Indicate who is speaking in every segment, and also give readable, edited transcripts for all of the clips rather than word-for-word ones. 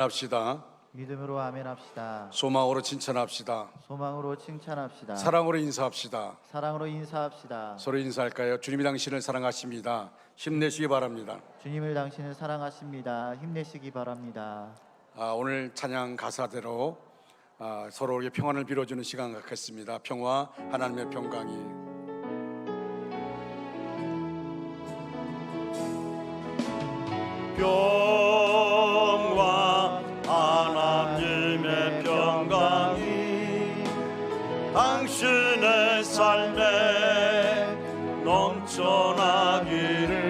Speaker 1: 합시다.
Speaker 2: 믿음으로 아멘합시다.
Speaker 1: 소망으로 칭찬합시다.
Speaker 2: 소망으로 칭찬합시다.
Speaker 1: 사랑으로 인사합시다.
Speaker 2: 사랑으로 인사합시다.
Speaker 1: 서로 인사할까요? 주님이 당신을 사랑하십니다. 힘내시기 바랍니다.
Speaker 2: 주님을 당신을 사랑하십니다. 힘내시기 바랍니다.
Speaker 1: 오늘 찬양 가사대로 서로에게 평안을 빌어주는 시간 갖겠습니다. 평화, 하나님의 평강이
Speaker 3: 평화 하나님의 평강이 당신의 삶에 넘쳐나기를.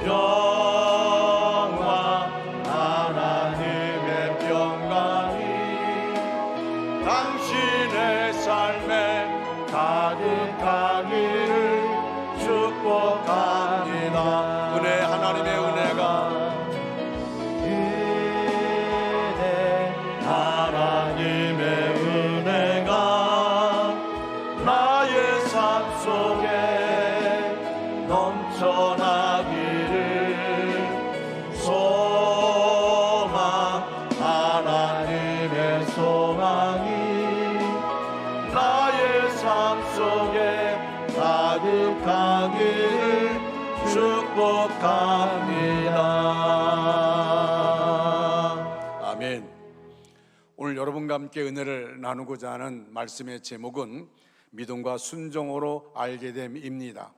Speaker 3: 평화 하나님의 평강이 당신의 삶에 가득하기를 축복합니다.
Speaker 1: 은혜, 하나님의 은혜가
Speaker 3: 하나님의 은혜가 나의 삶 속에 넘쳐나기를. 소망 하나님의 소망이 나의 삶 속에 가득하기를 축복합니다.
Speaker 1: 아멘. 오늘 여러분과 함께 은혜를 나누고자 하는 말씀의 제목은 믿음과 순종으로 알게 됨입니다.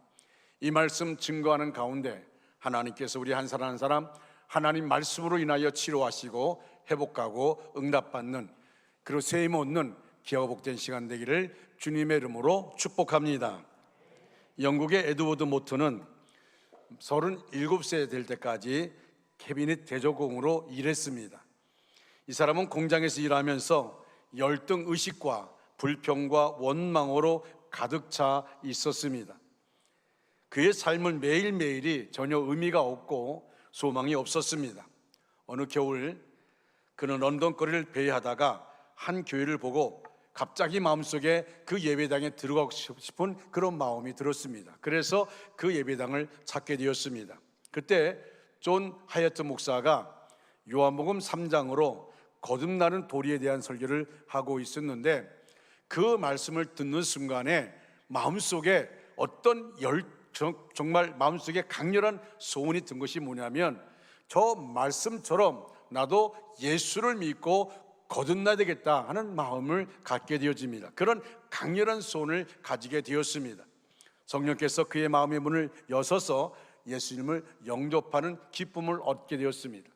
Speaker 1: 이 말씀 증거하는 가운데 하나님께서 우리 한 사람 한 사람 하나님 말씀으로 인하여 치료하시고 회복하고 응답받는, 그리고 세임 얻는 기회가 복된 시간 되기를 주님의 이름으로 축복합니다. 영국의 에드워드 모트는 37세 될 때까지 캐비닛 대조공으로 일했습니다. 이 사람은 공장에서 일하면서 열등 의식과 불평과 원망으로 가득 차 있었습니다. 그의 삶은 매일매일이 전혀 의미가 없고 소망이 없었습니다. 어느 겨울 그는 런던 거리를 배회하다가 한 교회를 보고 갑자기 마음속에 그 예배당에 들어가고 싶은 그런 마음이 들었습니다. 그래서 그 예배당을 찾게 되었습니다. 그때 존 하이어트 목사가 요한복음 3장으로 거듭나는 도리에 대한 설교를 하고 있었는데, 그 말씀을 듣는 순간에 마음속에 어떤 정말 마음속에 강렬한 소원이 든 것이 뭐냐면, 저 말씀처럼 나도 예수를 믿고 거듭나야 되겠다 하는 마음을 갖게 되어집니다. 그런 강렬한 소원을 가지게 되었습니다. 성령께서 그의 마음의 문을 여셔서 예수님을 영접하는 기쁨을 얻게 되었습니다.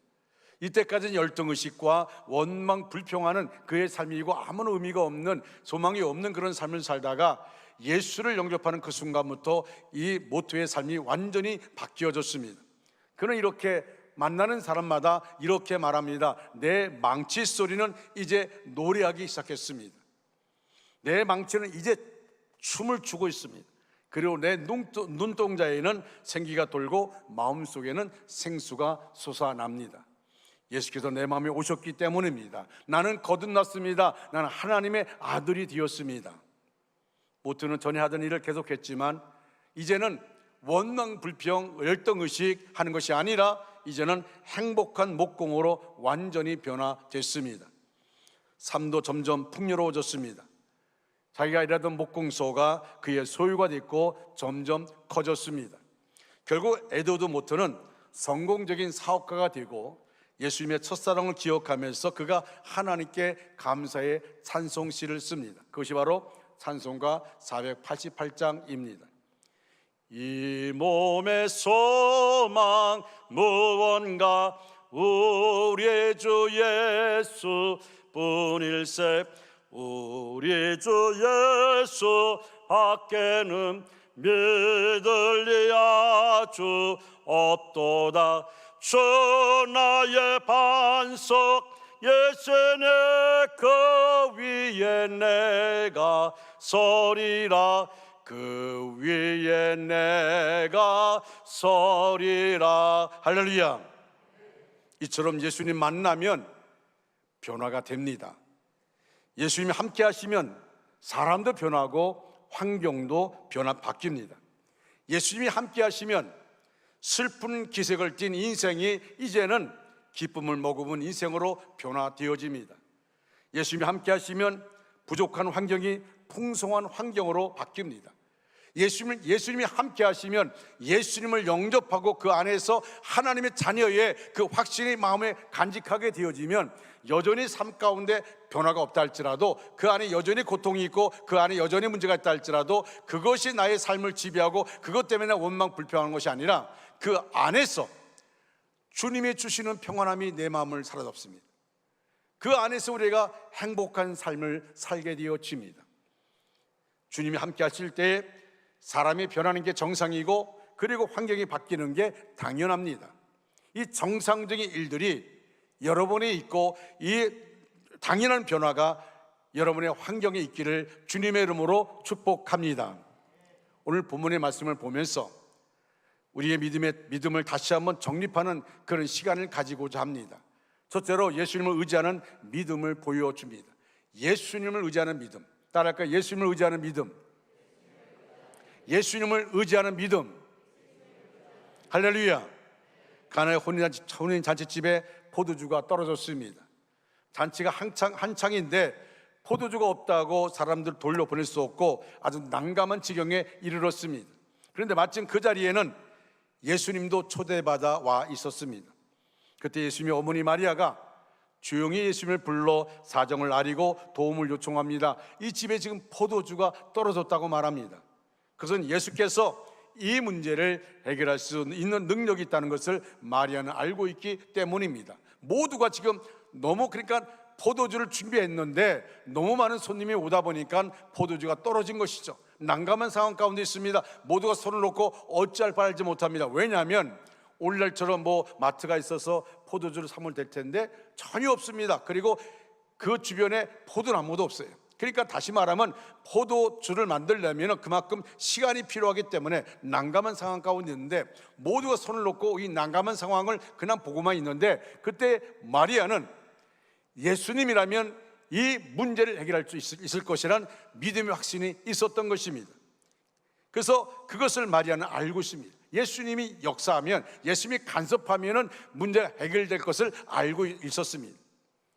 Speaker 1: 이때까지는 열등의식과 원망 불평하는 그의 삶이고 아무런 의미가 없는, 소망이 없는 그런 삶을 살다가 예수를 영접하는 그 순간부터 이 모토의 삶이 완전히 바뀌어졌습니다. 그는 이렇게 만나는 사람마다 이렇게 말합니다. 내 망치 소리는 이제 노래하기 시작했습니다. 내 망치는 이제 춤을 추고 있습니다. 그리고 내 눈동자에는 생기가 돌고 마음속에는 생수가 솟아납니다. 예수께서 내 마음에 오셨기 때문입니다. 나는 거듭났습니다. 나는 하나님의 아들이 되었습니다. 모트는 전에 하던 일을 계속했지만 이제는 원망, 불평, 열등의식 하는 것이 아니라 이제는 행복한 목공으로 완전히 변화됐습니다. 삶도 점점 풍요로워졌습니다. 자기가 일하던 목공소가 그의 소유가 됐고 점점 커졌습니다. 결국 에드워드 모트는 성공적인 사업가가 되고 예수님의 첫사랑을 기억하면서 그가 하나님께 감사의 찬송시를 씁니다. 그것이 바로 찬송가 488장입니다. 이 몸의 소망 무언가 우리 주 예수 뿐일세. 우리 주 예수 밖에는 믿을 리 아주 없도다. 주 나의 반석 예수네 그 위에 내가 서리라. 그 위에 내가 서리라. 할렐루야. 이처럼 예수님 만나면 변화가 됩니다. 예수님이 함께 하시면 사람도 변하고 환경도 바뀝니다. 예수님이 함께 하시면 슬픈 기색을 띤 인생이 이제는 기쁨을 머금은 인생으로 변화되어집니다. 예수님이 함께 하시면 부족한 환경이 풍성한 환경으로 바뀝니다. 예수님이 함께 하시면 예수님을 영접하고 그 안에서 하나님의 자녀의 그 확신이 마음에 간직하게 되어지면 여전히 삶 가운데 변화가 없다 할지라도, 그 안에 여전히 고통이 있고 그 안에 여전히 문제가 있다 할지라도, 그것이 나의 삶을 지배하고 그것 때문에 원망 불평하는 것이 아니라 그 안에서 주님이 주시는 평안함이 내 마음을 사로잡습니다. 그 안에서 우리가 행복한 삶을 살게 되어집니다. 주님이 함께 하실 때 사람이 변하는 게 정상이고, 그리고 환경이 바뀌는 게 당연합니다. 이 정상적인 일들이 여러분에 있고, 이 당연한 변화가 여러분의 환경에 있기를 주님의 이름으로 축복합니다. 오늘 본문의 말씀을 보면서 우리의 믿음을 다시 한번 정립하는 그런 시간을 가지고자 합니다. 첫째로 예수님을 의지하는 믿음을 보여줍니다. 예수님을 의지하는 믿음. 따라할까요? 예수님을 의지하는 믿음. 예수님을 의지하는 믿음. 할렐루야. 가나의 혼인 잔치집에 포도주가 떨어졌습니다. 잔치가 한창인데 포도주가 없다고 사람들 돌려보낼 수 없고 아주 난감한 지경에 이르렀습니다. 그런데 마침 그 자리에는 예수님도 초대받아 와 있었습니다. 그때 예수님의 어머니 마리아가 조용히 예수님을 불러 사정을 아리고 도움을 요청합니다. 이 집에 지금 포도주가 떨어졌다고 말합니다. 그것은 예수께서 이 문제를 해결할 수 있는 능력이 있다는 것을 마리아는 알고 있기 때문입니다. 모두가 지금 너무, 그러니까 포도주를 준비했는데 너무 많은 손님이 오다 보니까 포도주가 떨어진 것이죠. 난감한 상황 가운데 있습니다. 모두가 손을 놓고 어찌할 바를 알지 못합니다. 왜냐하면 오늘날처럼 마트가 있어서 포도주를 사면 될 텐데 전혀 없습니다. 그리고 그 주변에 포도나무도 없어요. 그러니까 다시 말하면 포도주를 만들려면 그만큼 시간이 필요하기 때문에 난감한 상황 가운데 있는데, 모두가 손을 놓고 이 난감한 상황을 그냥 보고만 있는데, 그때 마리아는 예수님이라면 이 문제를 해결할 수 있을 것이란 믿음의 확신이 있었던 것입니다. 그래서 그것을 마리아는 알고 있습니다. 예수님이 역사하면, 예수님이 간섭하면 문제가 해결될 것을 알고 있었습니다.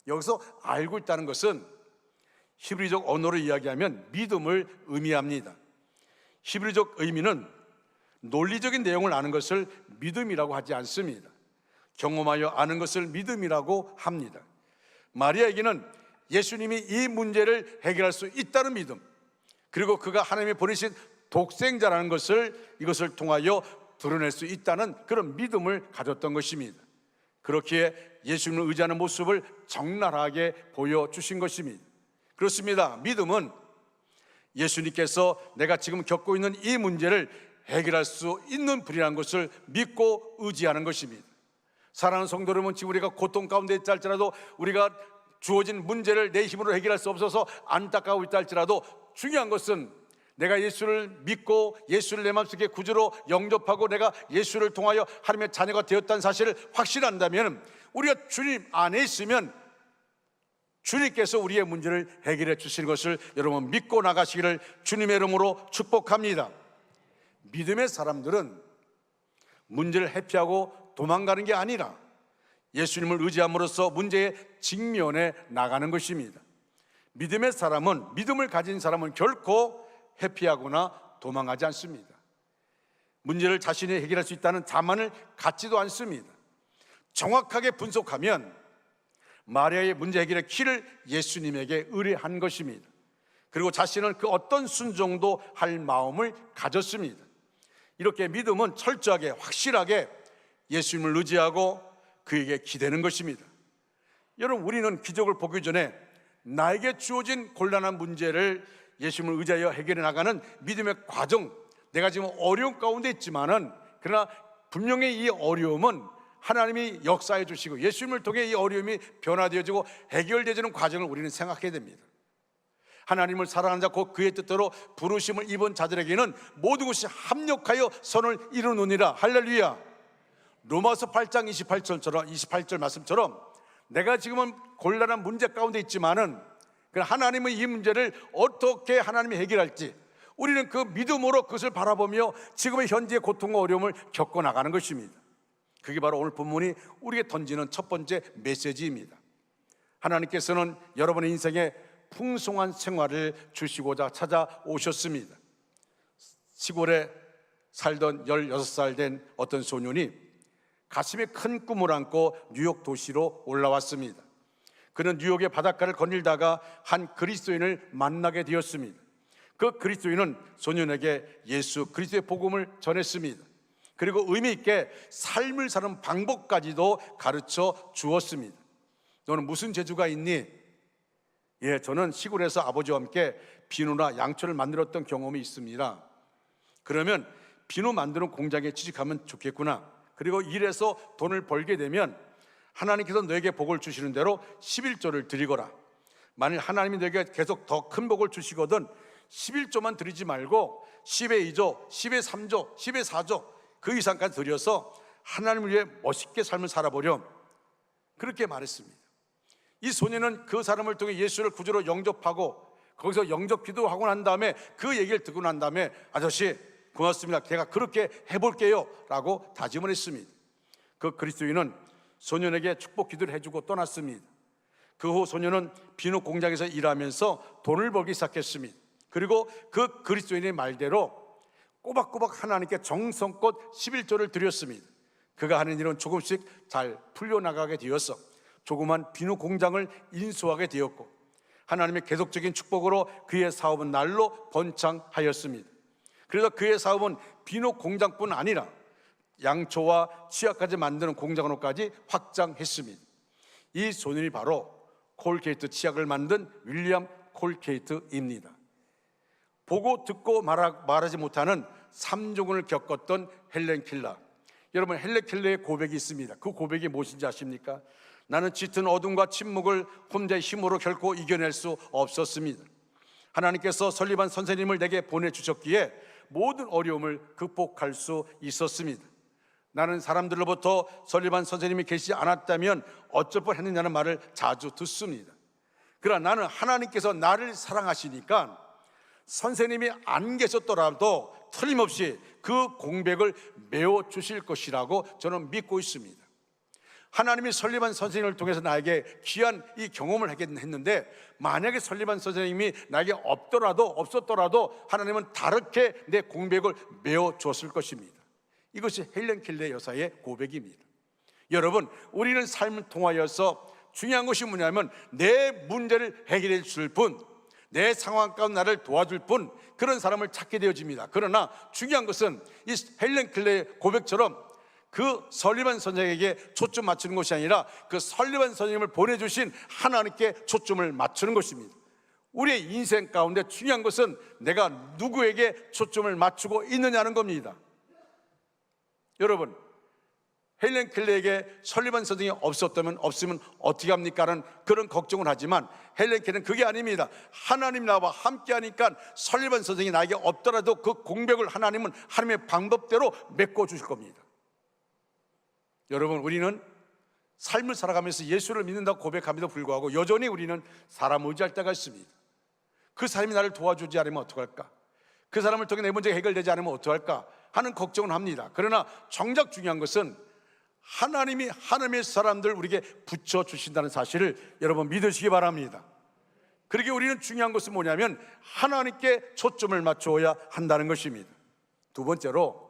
Speaker 1: 여기서 알고 있다는 것은 히브리적 언어로 이야기하면 믿음을 의미합니다. 히브리적 의미는 논리적인 내용을 아는 것을 믿음이라고 하지 않습니다. 경험하여 아는 것을 믿음이라고 합니다. 마리아에게는 예수님이 이 문제를 해결할 수 있다는 믿음, 그리고 그가 하나님이 보내신 독생자라는 것을 이것을 통하여 드러낼 수 있다는 그런 믿음을 가졌던 것입니다. 그렇기에 예수님을 의지하는 모습을 적나라하게 보여주신 것입니다. 그렇습니다. 믿음은 예수님께서 내가 지금 겪고 있는 이 문제를 해결할 수 있는 분이라는 것을 믿고 의지하는 것입니다. 사랑하는 성도 여러분, 지금 우리가 고통 가운데 있다 할지라도, 우리가 주어진 문제를 내 힘으로 해결할 수 없어서 안타까워 있다 할지라도, 중요한 것은 내가 예수를 믿고 예수를 내 마음속에 구주로 영접하고 내가 예수를 통하여 하나님의 자녀가 되었다는 사실을 확신한다면, 우리가 주님 안에 있으면 주님께서 우리의 문제를 해결해 주시는 것을 여러분 믿고 나가시기를 주님의 이름으로 축복합니다. 믿음의 사람들은 문제를 회피하고 도망가는 게 아니라 예수님을 의지함으로써 문제의 직면에 나가는 것입니다. 믿음의 사람은, 믿음을 가진 사람은 결코 회피하거나 도망가지 않습니다. 문제를 자신이 해결할 수 있다는 자만을 갖지도 않습니다. 정확하게 분석하면 마리아의 문제 해결의 키를 예수님에게 의뢰한 것입니다. 그리고 자신은 그 어떤 순종도 할 마음을 가졌습니다. 이렇게 믿음은 철저하게, 확실하게 예수님을 의지하고 그에게 기대는 것입니다. 여러분, 우리는 기적을 보기 전에 나에게 주어진 곤란한 문제를 예수님을 의지하여 해결해 나가는 믿음의 과정, 내가 지금 어려움 가운데 있지만은, 그러나 분명히 이 어려움은 하나님이 역사해 주시고 예수님을 통해 이 어려움이 변화되어지고 해결되어지는 과정을 우리는 생각해야 됩니다. 하나님을 사랑하는 자 곧 그의 뜻대로 부르심을 입은 자들에게는 모든 것이 합력하여 선을 이루느니라. 할렐루야. 로마서 8장 28절 말씀처럼 내가 지금은 곤란한 문제 가운데 있지만은 하나님은 이 문제를 어떻게 하나님이 해결할지 우리는 그 믿음으로 그것을 바라보며 지금의 현재의 고통과 어려움을 겪어나가는 것입니다. 그게 바로 오늘 본문이 우리에게 던지는 첫 번째 메시지입니다. 하나님께서는 여러분의 인생에 풍성한 생활을 주시고자 찾아오셨습니다. 시골에 살던 16살 된 어떤 소년이 가슴에 큰 꿈을 안고 뉴욕 도시로 올라왔습니다. 그는 뉴욕의 바닷가를 거닐다가 한 그리스도인을 만나게 되었습니다. 그 그리스도인은 소년에게 예수 그리스도의 복음을 전했습니다. 그리고 의미 있게 삶을 사는 방법까지도 가르쳐 주었습니다. 너는 무슨 재주가 있니? 예, 저는 시골에서 아버지와 함께 비누나 양초를 만들었던 경험이 있습니다. 그러면 비누 만드는 공장에 취직하면 좋겠구나. 그리고 일해서 돈을 벌게 되면 하나님께서 너에게 복을 주시는 대로 11조를 드리거라. 만일 하나님이 너에게 계속 더 큰 복을 주시거든 11조만 드리지 말고 10의 2조, 10의 3조, 10의 4조 그 이상까지 드려서 하나님을 위해 멋있게 삶을 살아보렴. 그렇게 말했습니다. 이 소년은 그 사람을 통해 예수를 구주로 영접하고 거기서 영접 기도하고 난 다음에 그 얘기를 듣고 난 다음에 아저씨 고맙습니다. 제가 그렇게 해볼게요 라고 다짐을 했습니다. 그 그리스도인은 소년에게 축복 기도를 해주고 떠났습니다. 그 후 소년은 비누 공장에서 일하면서 돈을 벌기 시작했습니다. 그리고 그 그리스도인의 말대로 꼬박꼬박 하나님께 정성껏 11조를 드렸습니다. 그가 하는 일은 조금씩 잘 풀려나가게 되어서 조그만 비누 공장을 인수하게 되었고 하나님의 계속적인 축복으로 그의 사업은 날로 번창하였습니다. 그래서 그의 사업은 비누 공장뿐 아니라 양초와 치약까지 만드는 공장으로까지 확장했습니다. 이 소년이 바로 콜게이트 치약을 만든 윌리엄 콜게이트입니다. 보고 듣고 말하지 못하는 삼종을 겪었던 헬렌 켈러. 여러분, 헬렌 켈러의 고백이 있습니다. 그 고백이 무엇인지 아십니까? 나는 짙은 어둠과 침묵을 혼자의 힘으로 결코 이겨낼 수 없었습니다. 하나님께서 설리반 선생님을 내게 보내주셨기에 모든 어려움을 극복할 수 있었습니다. 나는 사람들로부터 설리반 선생님이 계시지 않았다면 어쩔 뻔했느냐는 말을 자주 듣습니다. 그러나 나는 하나님께서 나를 사랑하시니까 선생님이 안 계셨더라도 틀림없이 그 공백을 메워주실 것이라고 저는 믿고 있습니다. 하나님이 설리반 선생님을 통해서 나에게 귀한 이 경험을 하게 했는데 만약에 설리반 선생님이 나에게 없었더라도 하나님은 다르게 내 공백을 메워주었을 것입니다. 이것이 헬렌 켈러 여사의 고백입니다. 여러분, 우리는 삶을 통하여서 중요한 것이 뭐냐면 내 문제를 해결해 줄 분, 내 상황 가운데 나를 도와줄 분, 그런 사람을 찾게 되어집니다. 그러나 중요한 것은 이 헬렌 켈러의 고백처럼 그 설리반 선생에게 초점 맞추는 것이 아니라 그 설리반 선생님을 보내주신 하나님께 초점을 맞추는 것입니다. 우리의 인생 가운데 중요한 것은 내가 누구에게 초점을 맞추고 있느냐는 겁니다. 여러분, 헬렌 켈러에게 설리반 선생이 없으면 어떻게 합니까? 라는 그런 걱정을 하지만 헬렌 켈러는 그게 아닙니다. 하나님 나와 함께 하니까 설리반 선생이 나에게 없더라도 그 공백을 하나님은 하나님의 방법대로 메꿔주실 겁니다. 여러분, 우리는 삶을 살아가면서 예수를 믿는다고 고백함에도 불구하고 여전히 우리는 사람 의지할 때가 있습니다. 그 사람이 나를 도와주지 않으면 어떡할까? 그 사람을 통해 내 문제가 해결되지 않으면 어떡할까? 하는 걱정은 합니다. 그러나 정작 중요한 것은 하나님이 하나님의 사람들 우리에게 붙여주신다는 사실을 여러분 믿으시기 바랍니다. 그러기에 우리는 중요한 것은 뭐냐면 하나님께 초점을 맞춰야 한다는 것입니다. 두 번째로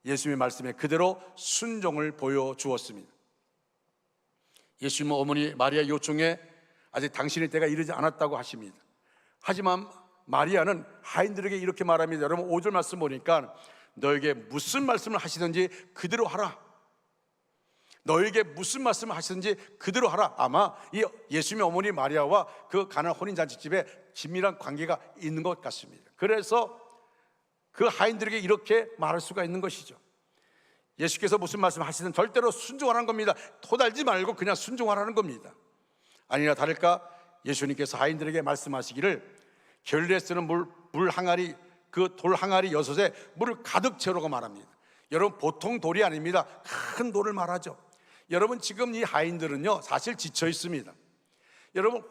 Speaker 1: 예수님의 말씀에 그대로 순종을 보여주었습니다. 예수님은 어머니 마리아 요청에 아직 당신의 때가 이르지 않았다고 하십니다. 하지만 마리아는 하인들에게 이렇게 말합니다. 여러분 5절 말씀 보니까 너에게 무슨 말씀을 하시든지 그대로 하라. 너에게 무슨 말씀을 하시든지 그대로 하라. 아마 이 예수님의 어머니 마리아와 그 가나 혼인잔치집에 긴밀한 관계가 있는 것 같습니다. 그래서 그 하인들에게 이렇게 말할 수가 있는 것이죠. 예수께서 무슨 말씀 하시든 절대로 순종하라는 겁니다. 토달지 말고 그냥 순종하라는 겁니다. 아니나 다를까 예수님께서 하인들에게 말씀하시기를 결례 쓰는 물 항아리, 그 돌 항아리 6에 물을 가득 채우라고 말합니다. 여러분 보통 돌이 아닙니다. 큰 돌을 말하죠. 여러분 지금 이 하인들은요 사실 지쳐 있습니다. 여러분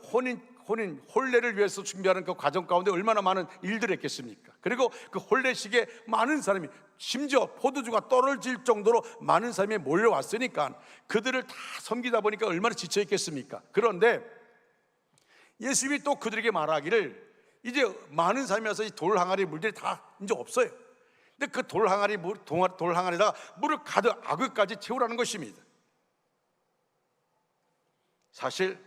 Speaker 1: 혼례를 위해서 준비하는 그 과정 가운데 얼마나 많은 일들을 했겠습니까? 그리고 그 혼례식에 많은 사람이, 심지어 포도주가 떨어질 정도로 많은 사람이 몰려왔으니까 그들을 다 섬기다 보니까 얼마나 지쳐 있겠습니까? 그런데 예수님이 또 그들에게 말하기를, 이제 많은 사람이 와서 이 돌 항아리 물들이 다 이제 없어요. 근데 그 돌 항아리에다가 물을 가득 아귀까지 채우라는 것입니다. 사실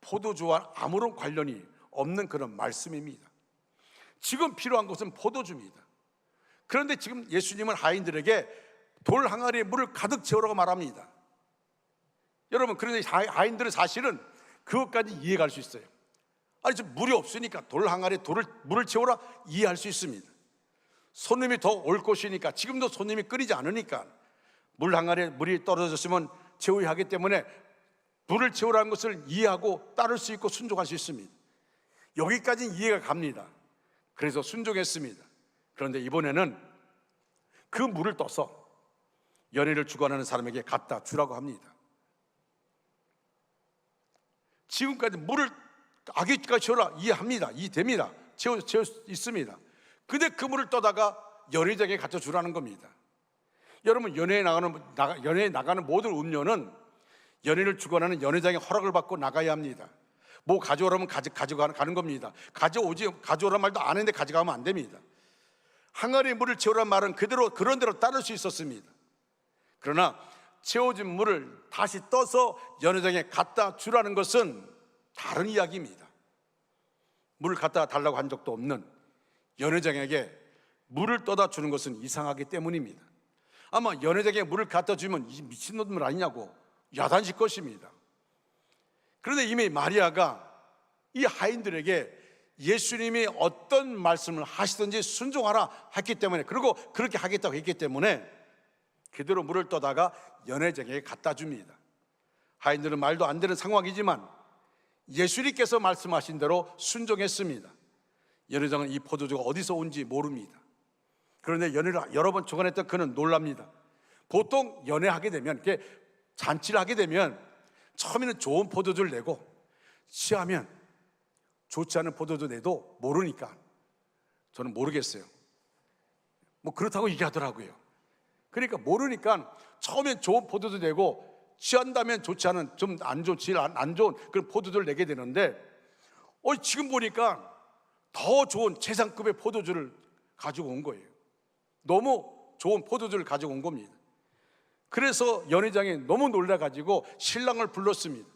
Speaker 1: 포도주와 아무런 관련이 없는 그런 말씀입니다. 지금 필요한 것은 포도주입니다. 그런데 지금 예수님은 하인들에게 돌 항아리에 물을 가득 채우라고 말합니다. 여러분, 그런데 하인들은 사실은 그것까지 이해할 수 있어요. 아니, 지금 물이 없으니까 돌 항아리에 물을 채우라, 이해할 수 있습니다. 손님이 더 올 것이니까, 지금도 손님이 끊이지 않으니까 물 항아리에 물이 떨어졌으면 채워야 하기 때문에 물을 채우라는 것을 이해하고 따를 수 있고 순종할 수 있습니다. 여기까지는 이해가 갑니다. 그래서 순종했습니다. 그런데 이번에는 그 물을 떠서 연회를 주관하는 사람에게 갖다 주라고 합니다. 지금까지 물을 아귀까지 채워라, 이해합니다. 이해됩니다. 채울 수 있습니다. 근데 그 물을 떠다가 연회장에 갖다 주라는 겁니다. 여러분, 연회에 나가는 모든 음료는 연회를 주관하는 연회장의 허락을 받고 나가야 합니다. 뭐 가져오라면 가져가는 겁니다. 가져오란 말도 안 했는데 가져가면 안 됩니다. 항아리에 물을 채우란 말은 그런 대로 따를 수 있었습니다. 그러나 채워진 물을 다시 떠서 연회장에 갖다 주라는 것은 다른 이야기입니다. 물을 갖다 달라고 한 적도 없는 연회장에게 물을 떠다 주는 것은 이상하기 때문입니다. 아마 연회장에 물을 갖다 주면 이 미친놈들 아니냐고 야단칠 것입니다. 그런데 이미 마리아가 이 하인들에게 예수님이 어떤 말씀을 하시든지 순종하라 했기 때문에, 그리고 그렇게 하겠다고 했기 때문에 그대로 물을 떠다가 연회장에게 갖다 줍니다. 하인들은 말도 안 되는 상황이지만 예수님께서 말씀하신 대로 순종했습니다. 연회장은 이 포도주가 어디서 온지 모릅니다. 그런데 연회를 여러 번 주관했던 그는 놀랍니다. 보통 연회하게 되면, 이렇게 잔치를 하게 되면 처음에는 좋은 포도주를 내고 취하면 좋지 않은 포도주 내도 모르니까, 저는 모르겠어요. 뭐 그렇다고 얘기하더라고요. 그러니까 모르니까 처음엔 좋은 포도주 내고 취한다면 좋지 않은, 좀 안 좋은 그런 포도주를 내게 되는데, 지금 보니까 더 좋은 최상급의 포도주를 가지고 온 거예요. 너무 좋은 포도주를 가지고 온 겁니다. 그래서 연회장에 너무 놀라가지고 신랑을 불렀습니다.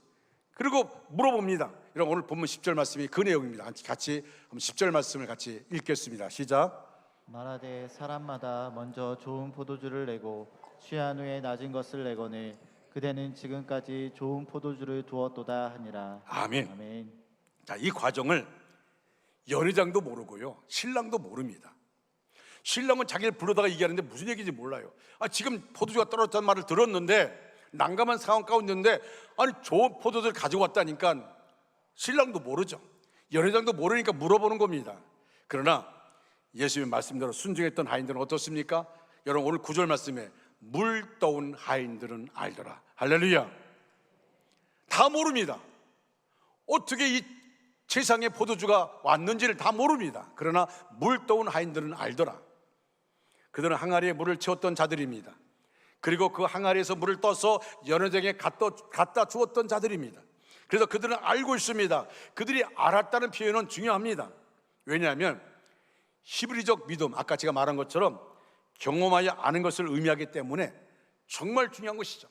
Speaker 1: 그리고 물어봅니다. 여러분, 오늘 본문 10절 말씀이 그 내용입니다. 같이 10절 말씀을 같이 읽겠습니다. 시작.
Speaker 2: 말하되 사람마다 먼저 좋은 포도주를 내고 취한 후에 낮은 것을 내거늘 그대는 지금까지 좋은 포도주를 두었도다 하니라.
Speaker 1: 아멘.
Speaker 2: 아멘.
Speaker 1: 자, 이 과정을 연회장도 모르고요, 신랑도 모릅니다. 신랑은 자기를 불러다가 얘기하는데 무슨 얘기인지 몰라요. 지금 포도주가 떨어졌다는 말을 들었는데, 난감한 상황 가운데인데, 좋은 포도주를 가지고 왔다니까 신랑도 모르죠. 연회장도 모르니까 물어보는 겁니다. 그러나 예수님의 말씀대로 순종했던 하인들은 어떻습니까? 여러분, 오늘 9절 말씀에 물 떠온 하인들은 알더라. 할렐루야. 다 모릅니다. 어떻게 이 세상에 포도주가 왔는지를 다 모릅니다. 그러나 물 떠온 하인들은 알더라. 그들은 항아리에 물을 채웠던 자들입니다. 그리고 그 항아리에서 물을 떠서 연회장에 갖다 주었던 자들입니다. 그래서 그들은 알고 있습니다. 그들이 알았다는 표현은 중요합니다. 왜냐하면 히브리적 믿음, 아까 제가 말한 것처럼 경험하여 아는 것을 의미하기 때문에 정말 중요한 것이죠.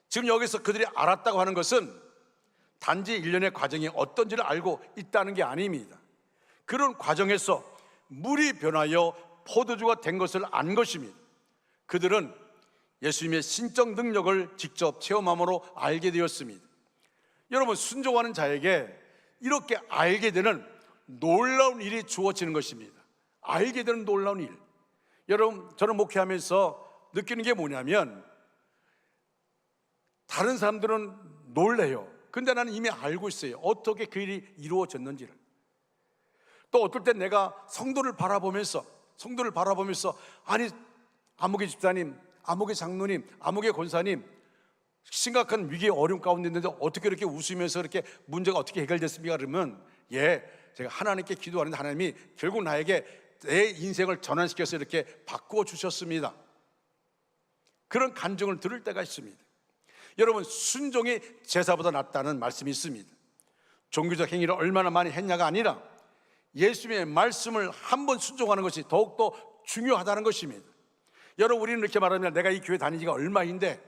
Speaker 1: 지금 여기서 그들이 알았다고 하는 것은 단지 일련의 과정이 어떤지를 알고 있다는 게 아닙니다. 그런 과정에서 물이 변하여 포도주가 된 것을 안 것입니다. 그들은 예수님의 신적 능력을 직접 체험함으로 알게 되었습니다. 여러분, 순종하는 자에게 이렇게 알게 되는 놀라운 일이 주어지는 것입니다. 알게 되는 놀라운 일. 여러분, 저는 목회하면서 느끼는 게 뭐냐면, 다른 사람들은 놀래요. 근데 나는 이미 알고 있어요. 어떻게 그 일이 이루어졌는지를. 또 어떨 땐 내가 성도를 바라보면서 아니, 아무개 집사님, 아무개 장로님, 아무개 권사님, 심각한 위기의 어려움 가운데 있는데 어떻게 이렇게 웃으면서 이렇게 문제가 어떻게 해결됐습니까? 그러면 제가 하나님께 기도하는데 하나님이 결국 나에게 내 인생을 전환시켜서 이렇게 바꾸어 주셨습니다. 그런 간증을 들을 때가 있습니다. 여러분, 순종이 제사보다 낫다는 말씀이 있습니다. 종교적 행위를 얼마나 많이 했냐가 아니라 예수님의 말씀을 한번 순종하는 것이 더욱더 중요하다는 것입니다. 여러분, 우리는 이렇게 말합니다. 내가 이 교회 다닌 지가 얼마인데,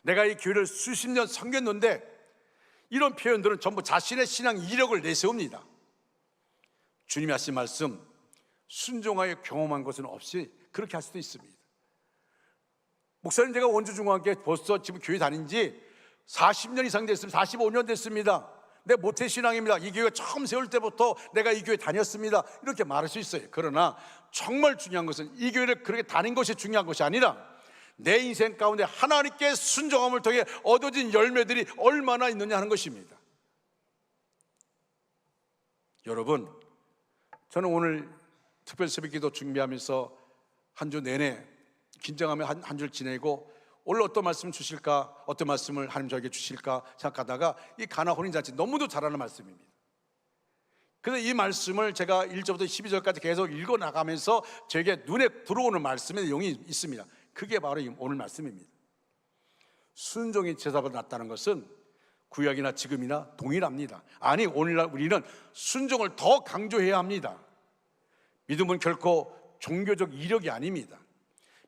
Speaker 1: 내가 이 교회를 수십 년 섬겼는데, 이런 표현들은 전부 자신의 신앙 이력을 내세웁니다. 주님이 하신 말씀, 순종하여 경험한 것은 없이 그렇게 할 수도 있습니다. 목사님, 제가 원주중앙교회 벌써 지금 교회 다닌 지 40년 이상 됐습니다. 45년 됐습니다. 내 모태신앙입니다. 이 교회가 처음 세울 때부터 내가 이 교회 다녔습니다. 이렇게 말할 수 있어요. 그러나 정말 중요한 것은 이 교회를 그렇게 다닌 것이 중요한 것이 아니라 내 인생 가운데 하나님께 순종함을 통해 얻어진 열매들이 얼마나 있느냐 하는 것입니다. 여러분, 저는 오늘 특별 새벽기도 준비하면서 한 주 내내 긴장하며 한 주를 지내고 오늘 어떤 말씀 주실까, 어떤 말씀을 하나님 저에게 주실까 생각하다가 이 가나 혼인잔치 너무도 잘하는 말씀입니다. 그래서 이 말씀을 제가 1절부터 12절까지 계속 읽어나가면서 저에게 눈에 들어오는 말씀의 내용이 있습니다. 그게 바로 오늘 말씀입니다. 순종이 제사보다 낫다는 것은 구약이나 지금이나 동일합니다. 아니, 오늘날 우리는 순종을 더 강조해야 합니다. 믿음은 결코 종교적 이력이 아닙니다.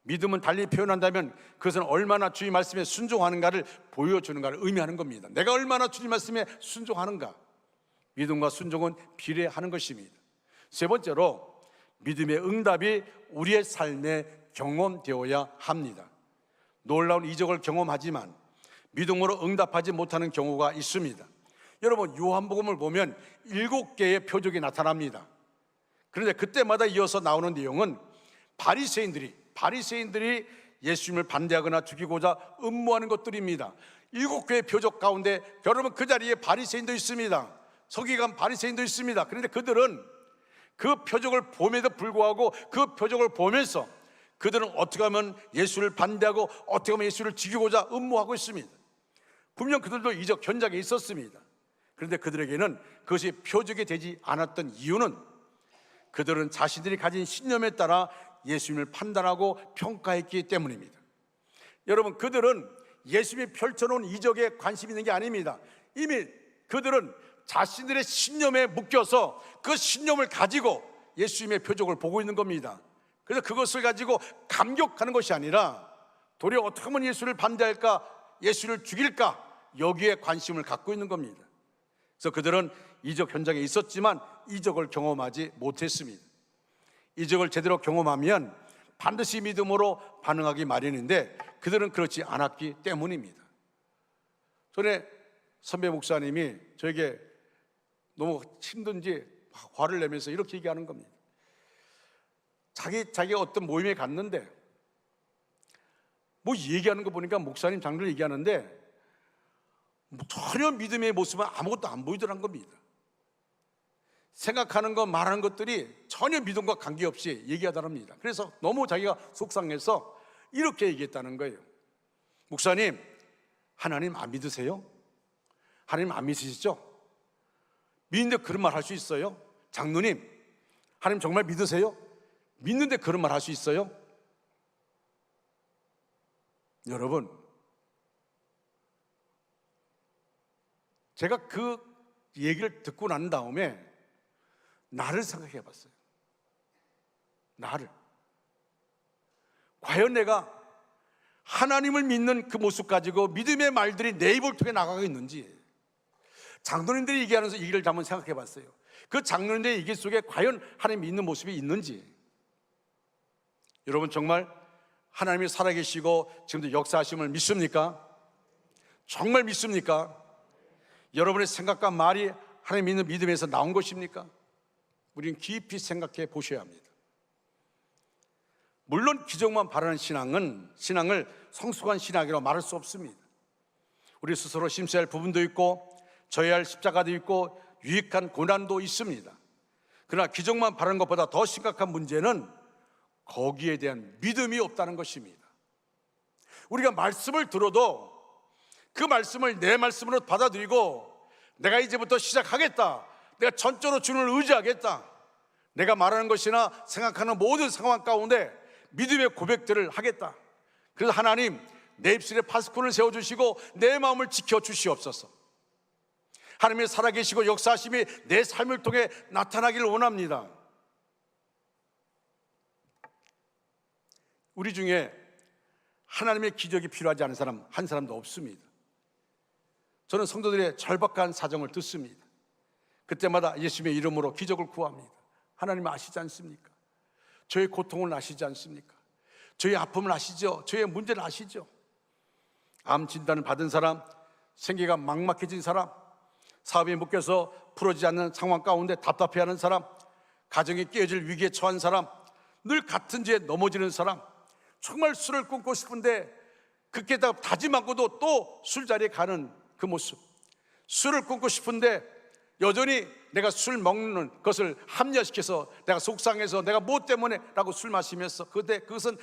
Speaker 1: 믿음은 달리 표현한다면 그것은 얼마나 주의 말씀에 순종하는가를 보여주는가를 의미하는 겁니다. 내가 얼마나 주의 말씀에 순종하는가, 믿음과 순종은 비례하는 것입니다. 세 번째로, 믿음의 응답이 우리의 삶에 경험되어야 합니다. 놀라운 이적을 경험하지만 믿음으로 응답하지 못하는 경우가 있습니다. 여러분, 요한복음을 보면 7개의 표적이 나타납니다. 그런데 그때마다 이어서 나오는 내용은 바리새인들이 예수님을 반대하거나 죽이고자 음모하는 것들입니다. 7개의 표적 가운데 여러분, 그 자리에 바리새인도 있습니다. 서기관 바리새인도 있습니다. 그런데 그들은 그 표적을 봄에도 불구하고 그 표적을 보면서 그들은 어떻게 하면 예수를 반대하고 어떻게 하면 예수를 죽이고자 음모하고 있습니다. 분명 그들도 이적 현장에 있었습니다. 그런데 그들에게는 그것이 표적이 되지 않았던 이유는 그들은 자신들이 가진 신념에 따라 예수님을 판단하고 평가했기 때문입니다. 여러분, 그들은 예수님이 펼쳐놓은 이적에 관심 있는 게 아닙니다. 이미 그들은 자신들의 신념에 묶여서 그 신념을 가지고 예수님의 표적을 보고 있는 겁니다. 그래서 그것을 가지고 감격하는 것이 아니라 도리어 어떻게 하면 예수를 반대할까, 예수를 죽일까, 여기에 관심을 갖고 있는 겁니다. 그래서 그들은 이적 현장에 있었지만 이적을 경험하지 못했습니다. 이적을 제대로 경험하면 반드시 믿음으로 반응하기 마련인데 그들은 그렇지 않았기 때문입니다. 전에 선배 목사님이 저에게 너무 힘든지 화를 내면서 이렇게 얘기하는 겁니다. 자기가 어떤 모임에 갔는데 뭐 얘기하는 거 보니까 목사님 장로를 얘기하는데 전혀 믿음의 모습은 아무것도 안 보이더란 겁니다. 생각하는 것, 말하는 것들이 전혀 믿음과 관계없이 얘기하더랍니다. 그래서 너무 자기가 속상해서 이렇게 얘기했다는 거예요. 목사님, 하나님 안 믿으세요? 하나님 안 믿으시죠? 믿는데 그런 말 할 수 있어요? 장로님, 하나님 정말 믿으세요? 믿는데 그런 말 할 수 있어요? 여러분, 제가 그 얘기를 듣고 난 다음에 나를 생각해 봤어요. 나를. 과연 내가 하나님을 믿는 그 모습 가지고 믿음의 말들이 내 입을 통해 나가고 있는지, 장로님들이 얘기하면서 이 일을 한번 생각해 봤어요. 그 장로님들의 얘기 속에 과연 하나님 믿는 모습이 있는지. 여러분, 정말 하나님이 살아계시고 지금도 역사하심을 믿습니까? 정말 믿습니까? 여러분의 생각과 말이 하나님 믿는 믿음에서 나온 것입니까? 우리는 깊이 생각해 보셔야 합니다. 물론 기적만 바라는 신앙을 성숙한 신앙이라고 말할 수 없습니다. 우리 스스로 심사할 부분도 있고 져야 할 십자가도 있고 유익한 고난도 있습니다. 그러나 기적만 바라는 것보다 더 심각한 문제는 거기에 대한 믿음이 없다는 것입니다. 우리가 말씀을 들어도 그 말씀을 내 말씀으로 받아들이고 내가 이제부터 시작하겠다, 내가 전적으로 주님을 의지하겠다, 내가 말하는 것이나 생각하는 모든 상황 가운데 믿음의 고백들을 하겠다. 그래서 하나님, 내 입술에 파수꾼을 세워주시고 내 마음을 지켜주시옵소서. 하나님의 살아계시고 역사하심이 내 삶을 통해 나타나기를 원합니다. 우리 중에 하나님의 기적이 필요하지 않은 사람 한 사람도 없습니다. 저는 성도들의 절박한 사정을 듣습니다. 그때마다 예수님의 이름으로 기적을 구합니다. 하나님 아시지 않습니까? 저의 고통을 아시지 않습니까? 저의 아픔을 아시죠? 저의 문제를 아시죠? 암 진단을 받은 사람, 생계가 막막해진 사람, 사업이 묶여서 풀어지지 않는 상황 가운데 답답해하는 사람, 가정이 깨어질 위기에 처한 사람, 늘 같은 죄에 넘어지는 사람, 정말 술을 끊고 싶은데 그렇게다가 다짐하고도 또 술자리에 가는 그 모습, 술을 끊고 싶은데 여전히 내가 술 먹는 것을 합리화시켜서 내가 속상해서 내가 뭐 때문에 라고 술 마시면서 그것은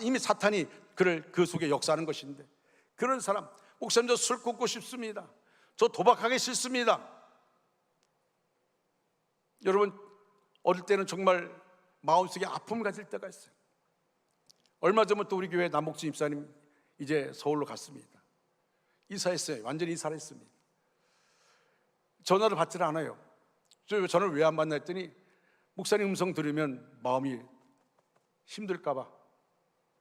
Speaker 1: 이미 사탄이 그를 그 속에 역사하는 것인데, 그런 사람, 목사님 저 술 끊고 싶습니다, 저 도박하기 싫습니다. 여러분, 어릴 때는 정말 마음속에 아픔을 가질 때가 있어요. 얼마 전부터 우리 교회 남복진 집사님 이제 서울로 갔습니다. 이사했어요. 완전히 이사를 했습니다. 전화를 받지를 않아요. 저 전화를 왜 안 받나 했더니 목사님 음성 들으면 마음이 힘들까 봐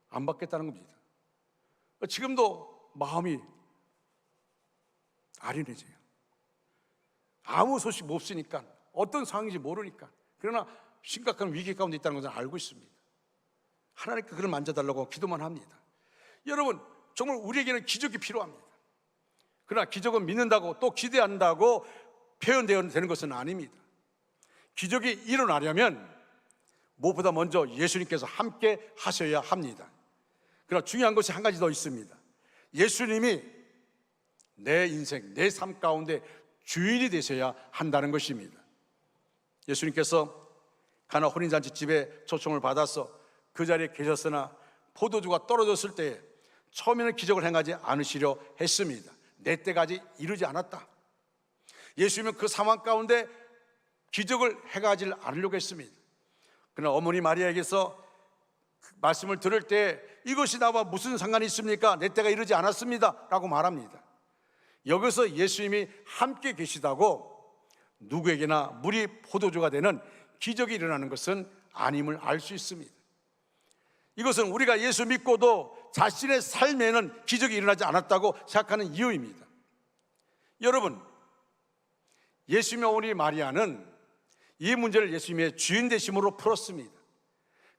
Speaker 1: 안 받겠다는 겁니다. 지금도 마음이 아련해져요. 아무 소식 없으니까, 어떤 상황인지 모르니까. 그러나 심각한 위기 가운데 있다는 것을 알고 있습니다. 하나님께 그를 만져달라고 기도만 합니다. 여러분, 정말 우리에게는 기적이 필요합니다. 그러나 기적은 믿는다고 또 기대한다고 표현되는 것은 아닙니다. 기적이 일어나려면 무엇보다 먼저 예수님께서 함께 하셔야 합니다. 그러나 중요한 것이 한 가지 더 있습니다. 예수님이 내 인생, 내 삶 가운데 주인이 되셔야 한다는 것입니다. 예수님께서 가나 혼인잔치집에 초청을 받아서 그 자리에 계셨으나 포도주가 떨어졌을 때에 처음에는 기적을 행하지 않으시려 했습니다. 내 때가 아직 이르지 않았다. 예수님은 그 상황 가운데 기적을 행하지 않으려고 했습니다. 그러나 어머니 마리아에게서 그 말씀을 들을 때 이것이 나와 무슨 상관이 있습니까? 내 때가 이르지 않았습니다 라고 말합니다. 여기서 예수님이 함께 계시다고 누구에게나 물이 포도주가 되는 기적이 일어나는 것은 아님을 알 수 있습니다. 이것은 우리가 예수 믿고도 자신의 삶에는 기적이 일어나지 않았다고 생각하는 이유입니다. 여러분, 예수님의 어머니 마리아는 이 문제를 예수님의 주인 되심으로 풀었습니다.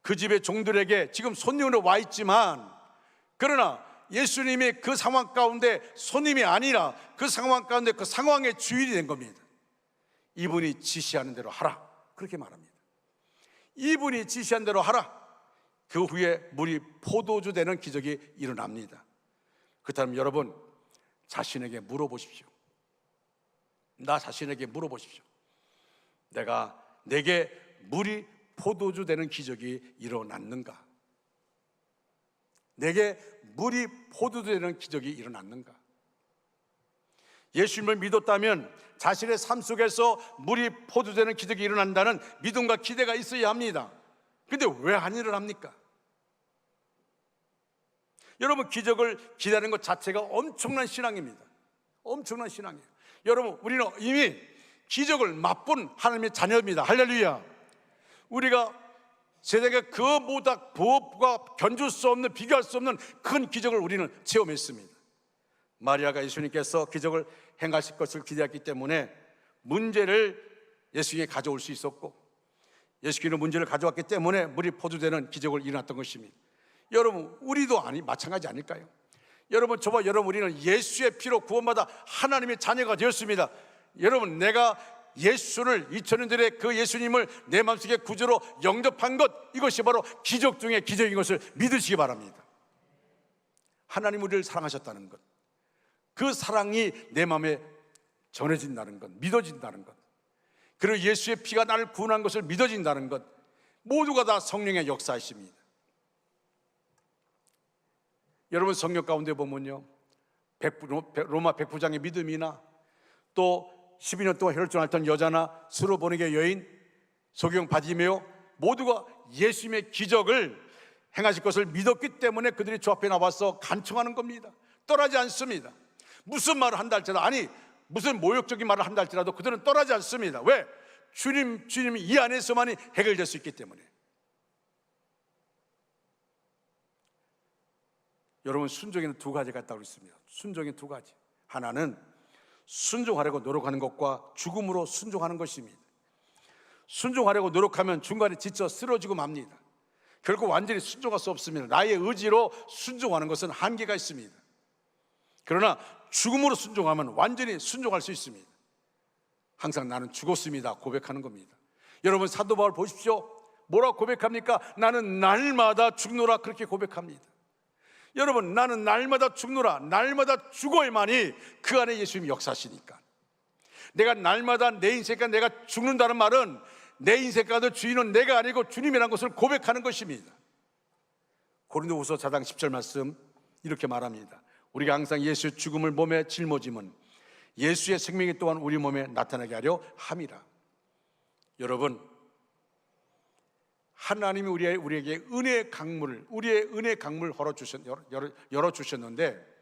Speaker 1: 그 집의 종들에게 지금 손님으로 와 있지만, 그러나 예수님이 그 상황 가운데 손님이 아니라 그 상황 가운데 그 상황의 주인이 된 겁니다. 이분이 지시하는 대로 하라, 그렇게 말합니다. 이분이 지시한 대로 하라. 그 후에 물이 포도주 되는 기적이 일어납니다. 그렇다면 여러분, 자신에게 물어보십시오. 나 자신에게 물어보십시오. 내게 물이 포도주 되는 기적이 일어났는가? 내게 물이 포도주 되는 기적이 일어났는가? 예수님을 믿었다면 자신의 삶 속에서 물이 포도주 되는 기적이 일어난다는 믿음과 기대가 있어야 합니다. 근데 왜 안 일어납니까? 여러분, 기적을 기다리는 것 자체가 엄청난 신앙입니다. 엄청난 신앙이에요. 여러분, 우리는 이미 기적을 맛본 하나님의 자녀입니다. 할렐루야. 우리가 세상에 그 모든 부업과 견줄 수 없는, 비교할 수 없는 큰 기적을 우리는 체험했습니다. 마리아가 예수님께서 기적을 행하실 것을 기대했기 때문에 문제를 예수님께 가져올 수 있었고, 예수님은 문제를 가져왔기 때문에 물이 포도되는 기적을 일어났던 것입니다. 여러분, 우리도 마찬가지 아닐까요? 여러분, 저와 여러분, 우리는 예수의 피로 구원받아 하나님의 자녀가 되었습니다. 여러분, 내가 예수를 2000년 전에 그 예수님을 내 마음속에 구주로 영접한 것, 이것이 바로 기적 중에 기적인 것을 믿으시기 바랍니다. 하나님 우리를 사랑하셨다는 것, 그 사랑이 내 마음에 전해진다는 것, 믿어진다는 것, 그리고 예수의 피가 나를 구원한 것을 믿어진다는 것, 모두가 다 성령의 역사이십니다. 여러분, 성경 가운데 보면요, 로마 백부장의 믿음이나 또 12년 동안 혈전했던 여자나 스로보니게 여인, 소경 바디메오 모두가 예수님의 기적을 행하실 것을 믿었기 때문에 그들이 주 앞에 나와서 간청하는 겁니다. 떠나지 않습니다. 무슨 말을 한다 할지라도, 아니 무슨 모욕적인 말을 한다 할지라도 그들은 떠나지 않습니다. 왜? 주님이 이 안에서만이 해결될 수 있기 때문에. 여러분, 순종에는 두 가지가 있다고 있습니다. 순종의 두 가지. 하나는 순종하려고 노력하는 것과 죽음으로 순종하는 것입니다. 순종하려고 노력하면 중간에 지쳐 쓰러지고 맙니다. 결국 완전히 순종할 수 없습니다. 나의 의지로 순종하는 것은 한계가 있습니다. 그러나 죽음으로 순종하면 완전히 순종할 수 있습니다. 항상 나는 죽었습니다 고백하는 겁니다. 여러분, 사도 바울 보십시오. 뭐라고 고백합니까? 나는 날마다 죽노라, 그렇게 고백합니다. 여러분, 나는 날마다 죽노라, 날마다 죽어야만이 그 안에 예수님이 역사하시니까. 내가 날마다 내 인생과 내가 죽는다는 말은 내 인생과도 주인은 내가 아니고 주님이라는 것을 고백하는 것입니다. 고린도후서 4장 10절 말씀 이렇게 말합니다. 우리가 항상 예수의 죽음을 몸에 짊어짐은 예수의 생명이 또한 우리 몸에 나타나게 하려 함이라. 여러분, 하나님이 우리에게 은혜의 강물을, 우리의 은혜의 강물을 열어주셨는데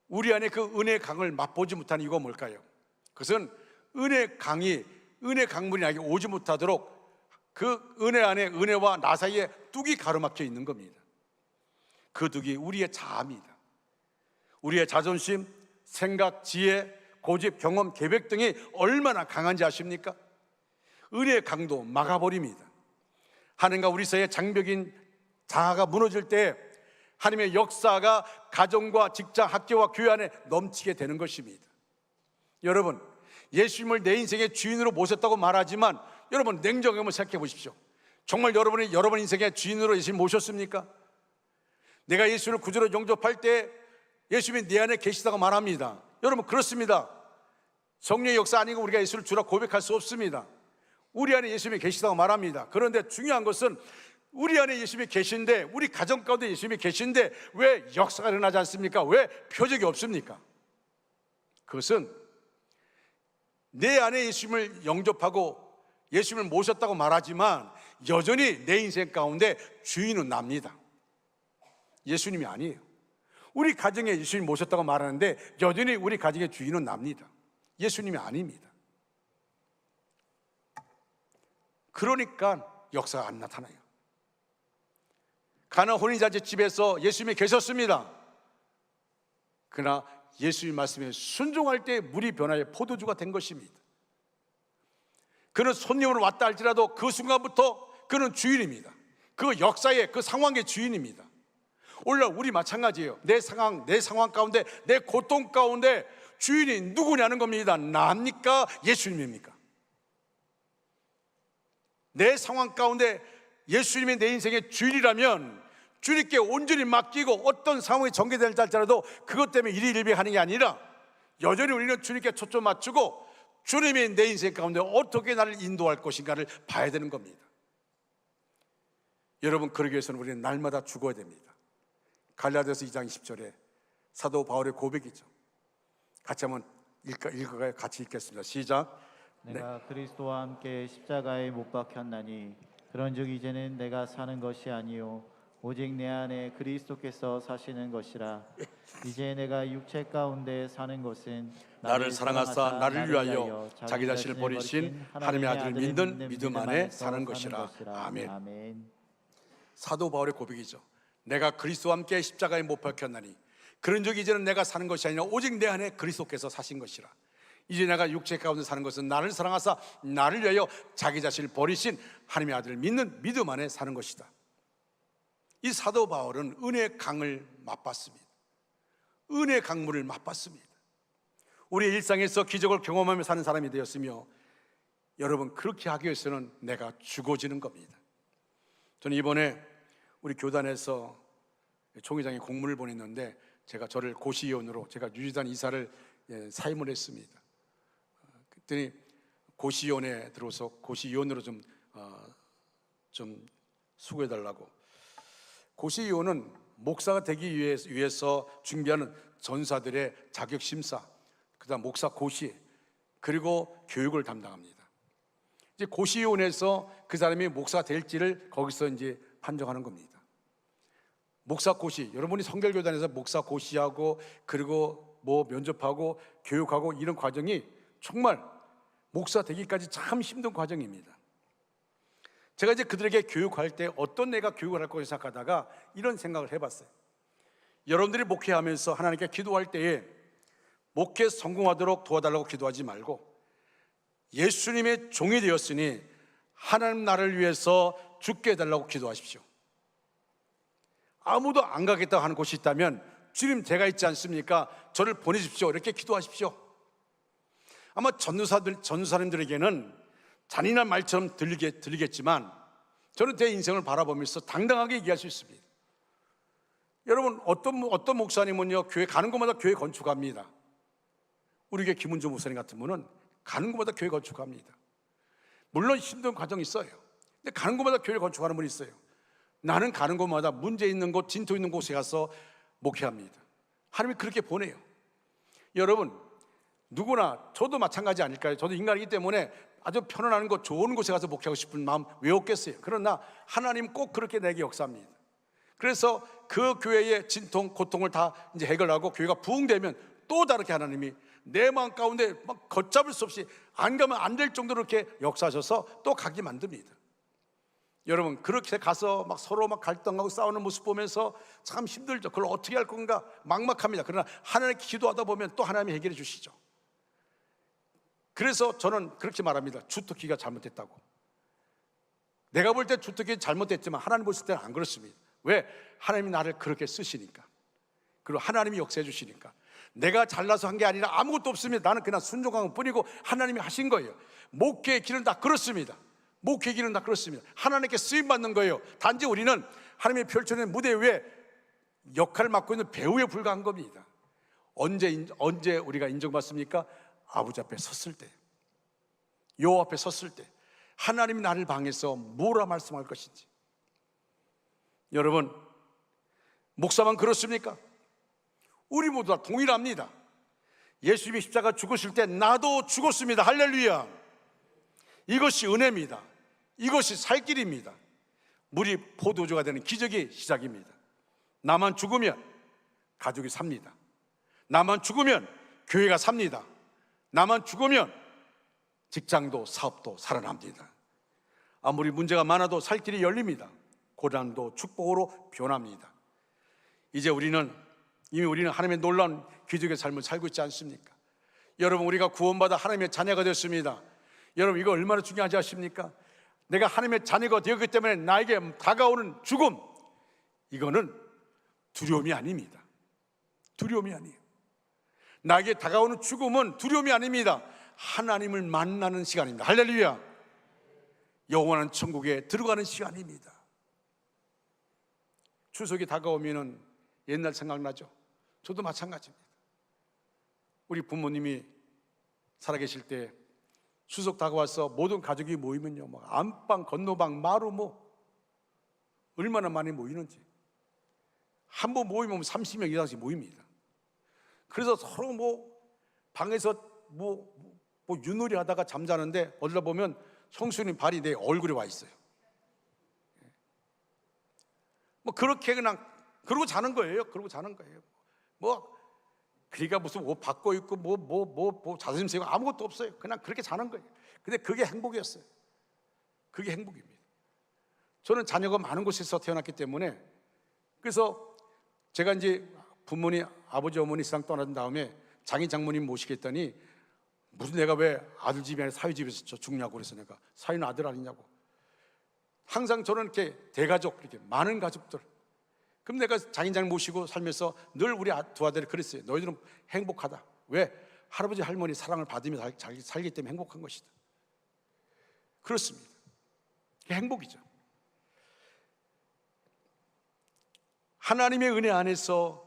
Speaker 1: 우리 안에 그 은혜의 강을 맛보지 못한 이유가 뭘까요? 그것은 은혜의 강물이 나에게 오지 못하도록 그 은혜 안에, 은혜와 나 사이에 뚝이 가로막혀 있는 겁니다. 그 뚝이 우리의 자아입니다. 우리의 자존심, 생각, 지혜, 고집, 경험, 계획 등이 얼마나 강한지 아십니까? 은혜의 강도 막아버립니다. 하나님과 우리 사이의 장벽인 자아가 무너질 때 하나님의 역사가 가정과 직장, 학교와 교회 안에 넘치게 되는 것입니다. 여러분, 예수님을 내 인생의 주인으로 모셨다고 말하지만 여러분, 냉정하게 한번 생각해 보십시오. 정말 여러분 인생의 주인으로 예수님 모셨습니까? 내가 예수를 구주로 영접할 때 예수님이 내 안에 계시다고 말합니다. 여러분, 그렇습니다. 성령의 역사 아니고 우리가 예수를 주라 고백할 수 없습니다. 우리 안에 예수님이 계시다고 말합니다. 그런데 중요한 것은 우리 안에 예수님이 계신데, 우리 가정 가운데 예수님이 계신데 왜 역사가 일어나지 않습니까? 왜 표적이 없습니까? 그것은 내 안에 예수님을 영접하고 예수님을 모셨다고 말하지만 여전히 내 인생 가운데 주인은 납니다. 예수님이 아니에요. 우리 가정에 예수님 모셨다고 말하는데 여전히 우리 가정의 주인은 납니다. 예수님이 아닙니다. 그러니까 역사가 안 나타나요. 가나 혼인잔치 집에서 예수님이 계셨습니다. 그러나 예수님 말씀에 순종할 때 물이 변하여 포도주가 된 것입니다. 그는 손님으로 왔다 할지라도 그 순간부터 그는 주인입니다. 그 역사의 그 상황의 주인입니다. 오늘날 우리 마찬가지예요. 내 상황 가운데, 내 고통 가운데 주인이 누구냐는 겁니다. 나입니까? 예수님입니까? 내 상황 가운데 예수님이 내 인생의 주인이라면 주님께 온전히 맡기고 어떤 상황이 전개될지 할지라도 그것 때문에 일희일비하는 게 아니라 여전히 우리는 주님께 초점 맞추고 주님이 내 인생 가운데 어떻게 나를 인도할 것인가를 봐야 되는 겁니다. 여러분, 그러기 위해서는 우리는 날마다 죽어야 됩니다. 갈라디아서 2장 10절에 사도 바울의 고백이죠. 같이 한번 읽어가요. 같이 읽겠습니다. 시작.
Speaker 2: 내가 그리스도와 함께 십자가에 못 박혔나니 그런즉 이제는 내가 사는 것이 아니요 오직 내 안에 그리스도께서 사시는 것이라. 이제 내가 육체 가운데 사는 것은
Speaker 1: 나를 사랑하사 나를 위하여 자기 자신을 버리신 하나님의 아들을 믿는 믿음 안에 사는 것이라. 아멘. 사도 바울의 고백이죠. 내가 그리스도와 함께 십자가에 못 박혔나니 그런즉 이제는 내가 사는 것이 아니라 오직 내 안에 그리스도께서 사신 것이라. 이제 내가 육체 가운데 사는 것은 나를 사랑하사 나를 위하여 자기 자신을 버리신 하나님의 아들을 믿는 믿음 안에 사는 것이다. 이 사도 바울은 은혜의 강을 맛봤습니다. 은혜의 강물을 맛봤습니다. 우리의 일상에서 기적을 경험하며 사는 사람이 되었으며 여러분, 그렇게 하기 위해서는 내가 죽어지는 겁니다. 저는 이번에 우리 교단에서 총회장에 공문을 보냈는데 제가 저를 고시위원으로 제가 유지단 이사를 사임을 했습니다. 그랬더니 고시위원회에 들어서 고시위원으로 좀 수고해달라고. 고시위원은 목사가 되기 위해서 준비하는 전사들의 자격심사, 그 다음 목사 고시, 그리고 교육을 담당합니다. 이제 고시원에서 그 사람이 목사가 될지를 거기서 이제 판정하는 겁니다. 목사 고시, 여러분이 성결교단에서 목사 고시하고 그리고 뭐 면접하고 교육하고 이런 과정이 정말 목사 되기까지 참 힘든 과정입니다. 제가 이제 그들에게 교육할 때 어떤 내가 교육을 할 거라고 생각하다가 이런 생각을 해봤어요. 여러분들이 목회하면서 하나님께 기도할 때에 목회 성공하도록 도와달라고 기도하지 말고 예수님의 종이 되었으니 하나님 나라를 위해서 죽게 해달라고 기도하십시오. 아무도 안 가겠다고 하는 곳이 있다면 주님 제가 있지 않습니까? 저를 보내십시오. 이렇게 기도하십시오. 아마 전도사님들에게는 잔인한 말처럼 들리겠지만 저는 제 인생을 바라보면서 당당하게 얘기할 수 있습니다. 여러분 어떤 목사님은요 교회 가는 곳마다 교회 건축합니다. 우리 교회 김은조 목사님 같은 분은 가는 곳마다 교회 건축합니다. 물론 힘든 과정이 있어요. 근데 가는 곳마다 교회 건축하는 분이 있어요. 나는 가는 곳마다 문제 있는 곳, 진토 있는 곳에 가서 목회합니다. 하나님이 그렇게 보내요. 여러분 누구나 저도 마찬가지 아닐까요? 저도 인간이기 때문에 아주 편안한 곳, 좋은 곳에 가서 목회하고 싶은 마음 왜 없겠어요? 그러나 하나님 꼭 그렇게 내게 역사합니다. 그래서 그 교회의 진통, 고통을 다 이제 해결하고 교회가 부흥되면 또 다르게 하나님이 내 마음 가운데 막 걷잡을 수 없이 안 가면 안 될 정도로 이렇게 역사하셔서 또 가게 만듭니다. 여러분 그렇게 가서 막 서로 막 갈등하고 싸우는 모습 보면서 참 힘들죠. 그걸 어떻게 할 건가 막막합니다. 그러나 하나님께 기도하다 보면 또 하나님이 해결해 주시죠. 그래서 저는 그렇게 말합니다. 주특기가 잘못됐다고. 내가 볼 때 주특기 잘못됐지만 하나님 보실 때는 안 그렇습니다. 왜? 하나님이 나를 그렇게 쓰시니까. 그리고 하나님이 역사해 주시니까. 내가 잘나서 한 게 아니라 아무것도 없습니다. 나는 그냥 순종한 것 뿐이고 하나님이 하신 거예요. 목회의 길은 다 그렇습니다. 목회의 길은 다 그렇습니다. 하나님께 쓰임받는 거예요. 단지 우리는 하나님이 펼쳐낸 무대 위에 역할을 맡고 있는 배우에 불과한 겁니다. 언제 우리가 인정받습니까? 아버지 앞에 섰을 때, 여호와 앞에 섰을 때 하나님이 나를 방해해서 뭐라 말씀할 것인지. 여러분 목사만 그렇습니까? 우리 모두 다 동일합니다. 예수님이 십자가 죽으실 때 나도 죽었습니다. 할렐루야. 이것이 은혜입니다. 이것이 살 길입니다. 물이 포도주가 되는 기적의 시작입니다. 나만 죽으면 가족이 삽니다. 나만 죽으면 교회가 삽니다. 나만 죽으면 직장도 사업도 살아납니다. 아무리 문제가 많아도 살 길이 열립니다. 고난도 축복으로 변합니다. 이제 이미 우리는 하나님의 놀라운 기적의 삶을 살고 있지 않습니까? 여러분 우리가 구원받아 하나님의 자녀가 됐습니다. 여러분 이거 얼마나 중요하지 아십니까? 내가 하나님의 자녀가 되었기 때문에 나에게 다가오는 죽음, 이거는 두려움이 아닙니다. 두려움이 아니에요. 나에게 다가오는 죽음은 두려움이 아닙니다. 하나님을 만나는 시간입니다. 할렐루야. 영원한 천국에 들어가는 시간입니다. 추석이 다가오면 옛날 생각나죠? 저도 마찬가지입니다. 우리 부모님이 살아계실 때 추석 다가와서 모든 가족이 모이면요, 막 안방, 건너방, 마루 얼마나 많이 모이는지. 한 번 모이면 30명 이상씩 모입니다. 그래서 서로 방에서 윷놀이 하다가 잠자는데 어디다 보면 형수님 발이 내 얼굴에 와 있어요. 그렇게 그냥 그러고 자는 거예요. 그러고 자는 거예요. 그러니까 무슨 옷 바꿔 입고 자존심 세고 아무것도 없어요. 그냥 그렇게 자는 거예요. 근데 그게 행복이었어요. 그게 행복입니다. 저는 자녀가 많은 곳에서 태어났기 때문에, 그래서 제가 이제 부모님, 아버지, 어머니 세상 떠난 다음에 장인 장모님 모시겠더니 무슨 내가 왜 아들 집이 아니라 사위 집에서 죽냐고 그래서 내가 사위는 아들 아니냐고. 항상 저는 이렇게 대가족, 이렇게 많은 가족들. 그럼 내가 장인 장모 모시고 살면서 늘 우리 두 아들이 그랬어요. 너희들은 행복하다. 왜? 할아버지 할머니 사랑을 받으며 살기 때문에 행복한 것이다. 그렇습니다. 그게 행복이죠. 하나님의 은혜 안에서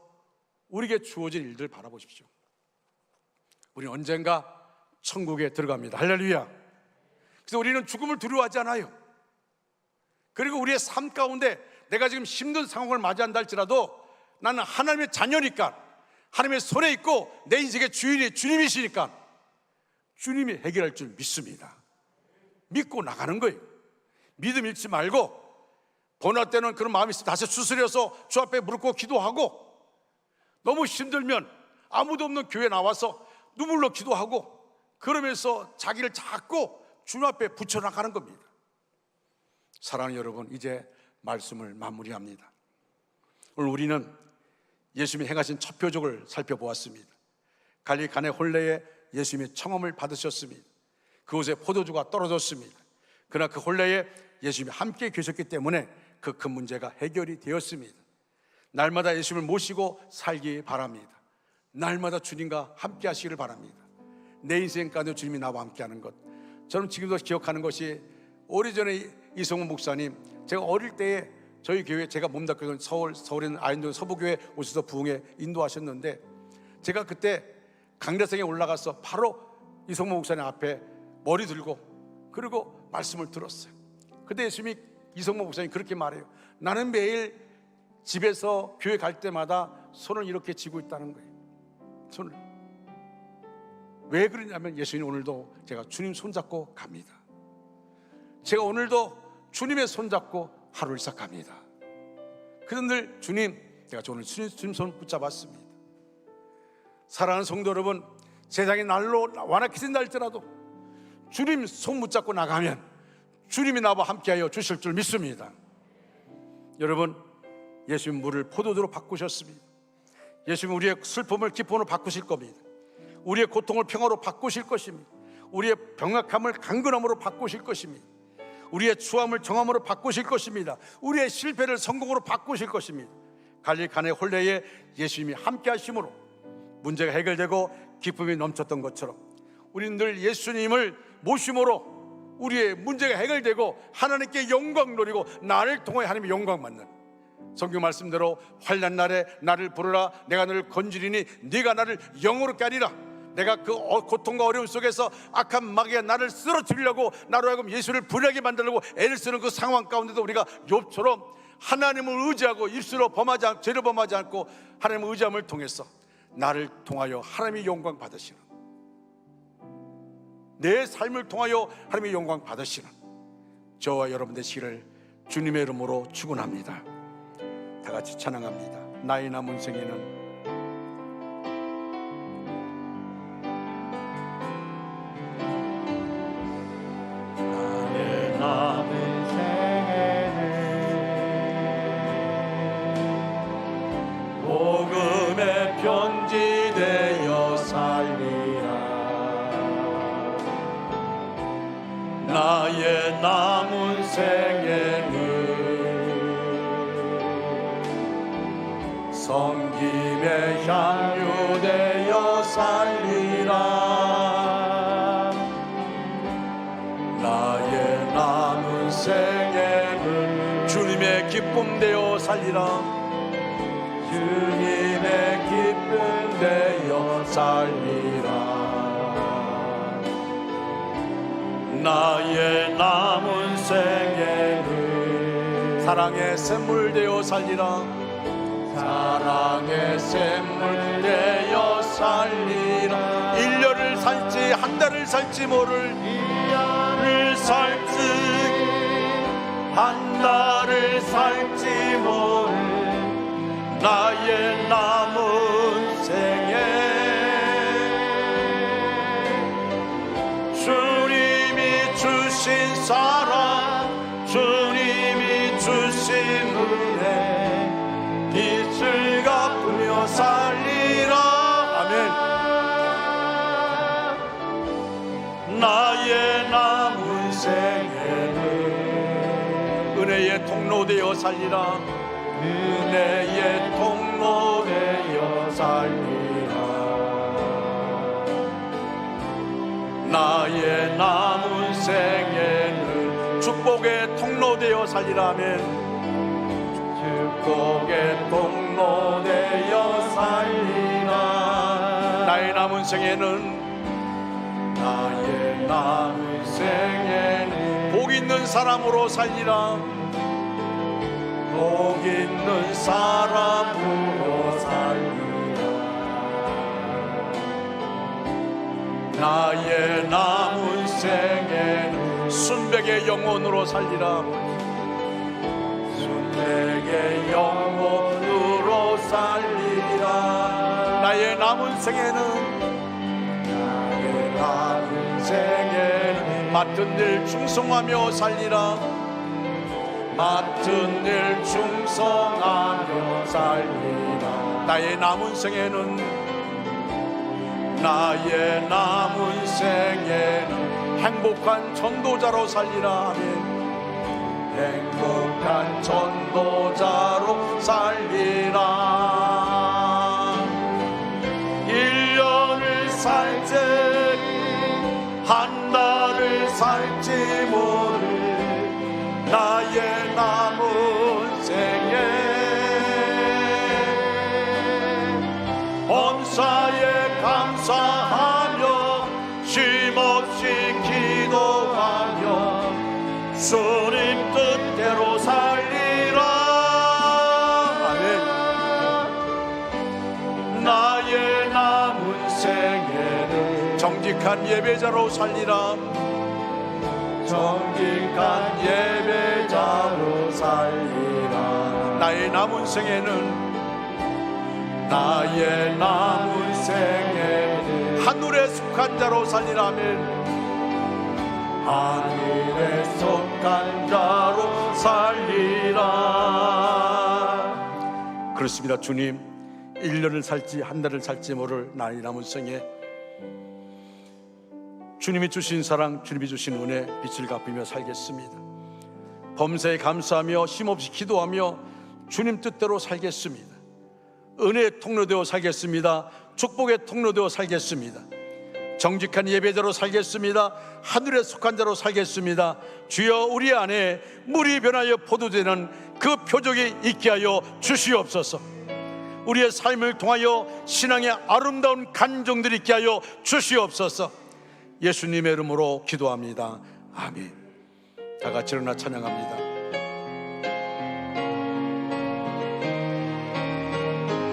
Speaker 1: 우리에게 주어진 일들 바라보십시오. 우리는 언젠가 천국에 들어갑니다. 할렐루야. 그래서 우리는 죽음을 두려워하지 않아요. 그리고 우리의 삶 가운데 내가 지금 힘든 상황을 맞이한다 할지라도 나는 하나님의 자녀니까, 하나님의 손에 있고 내 인생의 주인이 주님이시니까 주님이 해결할 줄 믿습니다. 믿고 나가는 거예요. 믿음 잃지 말고, 번할 때는 그런 마음이 있어 다시 추스려서 주 앞에 무릎 꿇고 기도하고, 너무 힘들면 아무도 없는 교회 나와서 눈물로 기도하고, 그러면서 자기를 자꾸 주님 앞에 붙여나가는 겁니다. 사랑하는 여러분, 이제 말씀을 마무리합니다. 오늘 우리는 예수님이 행하신 첫 표적을 살펴보았습니다. 갈릴리 가나 혼례에 예수님이 청함을 받으셨습니다. 그곳에 포도주가 떨어졌습니다. 그러나 그 혼례에 예수님이 함께 계셨기 때문에 그 큰 문제가 해결이 되었습니다. 날마다 예수님을 모시고 살기 바랍니다. 날마다 주님과 함께 하시기를 바랍니다. 내 인생 가운데 주님이 나와 함께 하는 것, 저는 지금도 기억하는 것이, 오래전에 이성훈 목사님, 제가 어릴 때에 저희 교회, 제가 몸담고 서울에 있는 아인도 서부교회 오셔서 부흥에 인도하셨는데, 제가 그때 강대상에 올라가서 바로 이성훈 목사님 앞에 머리 들고 그리고 말씀을 들었어요. 그때 예수님이, 이성훈 목사님 그렇게 말해요. 나는 매일 집에서 교회 갈 때마다 손을 이렇게 쥐고 있다는 거예요. 손을. 왜 그러냐면, 예수님 오늘도 제가 주님 손잡고 갑니다. 제가 오늘도 주님의 손잡고 하루를 시작합니다. 그래서 늘 주님, 제가 오늘 주님 손 붙잡았습니다. 사랑하는 성도 여러분, 세상이 날로 완악해진다 할지라도 주님 손 붙잡고 나가면 주님이 나와 함께하여 주실 줄 믿습니다. 여러분, 예수님 물을 포도주로 바꾸셨습니다. 예수님 우리의 슬픔을 기쁨으로 바꾸실 겁니다. 우리의 고통을 평화로 바꾸실 것입니다. 우리의 병약함을 강건함으로 바꾸실 것입니다. 우리의 추함을 정함으로 바꾸실 것입니다. 우리의 실패를 성공으로 바꾸실 것입니다. 갈릴리 가나 혼례에 예수님이 함께 하심으로 문제가 해결되고 기쁨이 넘쳤던 것처럼, 우리는 늘 예수님을 모심으로 우리의 문제가 해결되고 하나님께 영광 누리고 나를 통해 하나님의 영광 받는, 성경 말씀대로 환난 날에 나를 부르라, 내가 너를 건지리니 네가 나를 영어롭게 하리라. 내가 그 고통과 어려움 속에서 악한 마귀가 나를 쓰러뜨리려고, 나로 하여금 예수를 불리하게 만들려고 애를 쓰는 그 상황 가운데도 우리가 욥처럼 하나님을 의지하고 입술로 죄를 범하지 않고 하나님을 의지함을 통해서 나를 통하여 하나님의 영광 받으시는, 내 삶을 통하여 하나님의 영광 받으시는 저와 여러분 되시기를 주님의 이름으로 축원합니다. 다 같이 찬양합니다. 나의 남은 생에는
Speaker 3: 남은 생에는 복음의 편지 되어 살리라. 나의 남은 생에는 성김의 향유 되어 살리라. 나의 남은 생에는
Speaker 1: 주님의 기쁨 되어 살리라.
Speaker 3: 주님의 기쁨 되어 살리라. 나의 남은 생에는
Speaker 1: 사랑의 샘물 되어 살리라.
Speaker 3: 사랑의 샘물 되어 살리라.
Speaker 1: 1년을 살지 한 달을 살지 모를,
Speaker 3: 1년을 살지 한 달을 살지 모를 나의 남은 생에 주님이 주신 사랑, 주님이 주신 은혜 빛을 갚으며 살리라. 아멘. 나의 남은 생에는
Speaker 1: 은혜의 통로 되어 살리라.
Speaker 3: 은혜의 통로 되어 살리라. 나의 남은 생에는
Speaker 1: 축복의 통로 되어 살리라. 아멘.
Speaker 3: 축복의 통로 되어 살리라.
Speaker 1: 나의 남은 생에는
Speaker 3: 나의 남은 생에는
Speaker 1: 복 있는 사람으로 살리라.
Speaker 3: 복 있는 사람으로 살리라. 나의 남은 생에는
Speaker 1: 순백의 영혼으로 살리라.
Speaker 3: 내게 영혼으로 살리라.
Speaker 1: 나의 남은 생에는
Speaker 3: 남은 생에는
Speaker 1: 맡은 일 충성하며 살리라.
Speaker 3: 맡은 일 충성하며 살리라.
Speaker 1: 나의 남은 생에는
Speaker 3: 나의 남은 생에는
Speaker 1: 행복한 전도자로 살리라. 아멘.
Speaker 3: 행복한 전도자로 살리라. 1년을 살지 한 달을 살지 모를 나의 남은 생에 범사에 감사하며 쉼없이 기도하며 주님 뜻대로 살리라. 아멘. 나의 남은 생에는
Speaker 1: 정직한 예배자로 살리라.
Speaker 3: 정직한 예배자로 살리라.
Speaker 1: 나의 남은 생에는
Speaker 3: 나의 남은 생에는
Speaker 1: 하늘에 속한 자로 살리라. 아멘.
Speaker 3: 하늘에 속한 자로 살리라.
Speaker 1: 그렇습니다. 주님, 1년을 살지 한 달을 살지 모를 나의 남은 생에 주님이 주신 사랑, 주님이 주신 은혜 빛을 갚으며 살겠습니다. 범사에 감사하며 힘없이 기도하며 주님 뜻대로 살겠습니다. 은혜의 통로되어 살겠습니다. 축복의 통로되어 살겠습니다. 정직한 예배자로 살겠습니다. 하늘에 속한 자로 살겠습니다. 주여, 우리 안에 물이 변하여 포도되는 그 표적이 있게 하여 주시옵소서. 우리의 삶을 통하여 신앙의 아름다운 간정들이 있게 하여 주시옵소서. 예수님의 이름으로 기도합니다. 아멘. 다 같이 일어나 찬양합니다.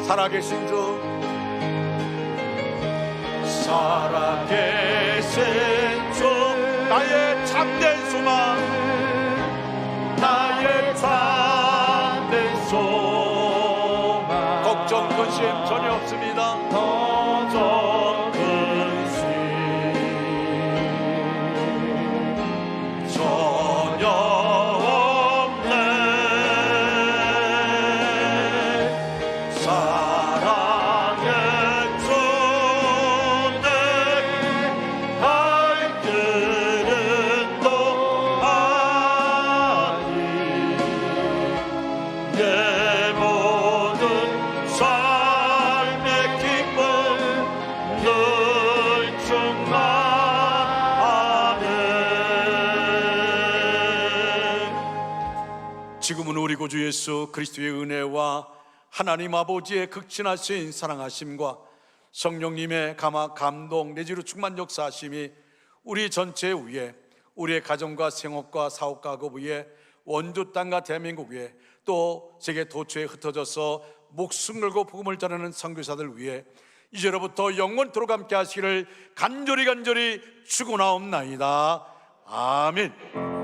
Speaker 1: 살아계신 주,
Speaker 3: 살아계신 주,
Speaker 1: 나의 참된 소망,
Speaker 3: 나의 참된 소망,
Speaker 1: 걱정 근심 전혀 없습니다.
Speaker 3: 걱정 근심 전혀 없네. 사랑의 주 내 발길은 동하니 내 모든 삶의 기쁨 늘 충만하네.
Speaker 1: 지금은 우리 구주 예수 그리스도의 은혜와 하나님 아버지의 극진하신 사랑하심과 성령님의 감동 내지로 충만 역사하심이 우리 전체 위에, 우리의 가정과 생업과 사업과 그 위에, 원주 땅과 대한민국 위에, 또 세계 도처에 흩어져서 목숨 걸고 복음을 전하는 선교사들 위해 이제로부터 영원토록 함께 하시기를 간절히 축원하옵나이다. 아멘.